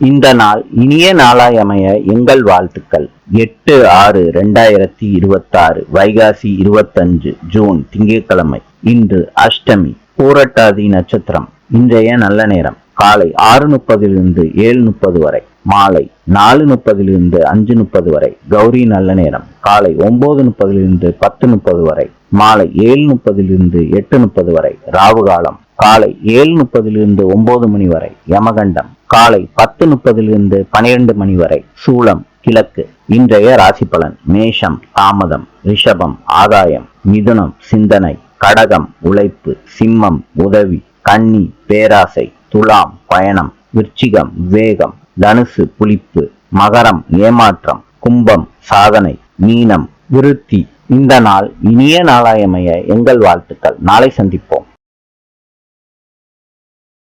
இந்த நாள் இனிய நாளாயமைய எங்கள் வாழ்த்துக்கள். 8/6/2026 வைகாசி 25 ஜூன் திங்கட்கிழமை. இன்று அஷ்டமி, பூரட்டாதி நட்சத்திரம். இன்றைய நல்ல நேரம் காலை 6:30 7:30 வரை, மாலை 4:30 5:30 வரை. கௌரி நல்ல நேரம் காலை 9:30 10:30 வரை, மாலை 7:30 8:30 வரை. ராவு காலம் காலை 7:30 9 மணி வரை. யமகண்டம் காலை 10:30 12 மணி வரை. சூலம் கிழக்கு. இன்றைய ராசி பலன்: மேஷம் தாமதம், ரிஷபம் ஆதாயம், மிதுனம் சிந்தனை, கடகம் உழைப்பு, சிம்மம் உதவி, கன்னி பேராசை, துலாம் பயணம், விருச்சிகம் வேகம், தனுசு புளிப்பு, மகரம் ஏமாற்றம், கும்பம் சாதனை, மீனம் விருத்தி. இந்த நாள் இனிய நாளாயமைய எங்கள் வாழ்த்துக்கள். நாளை சந்திப்போம்.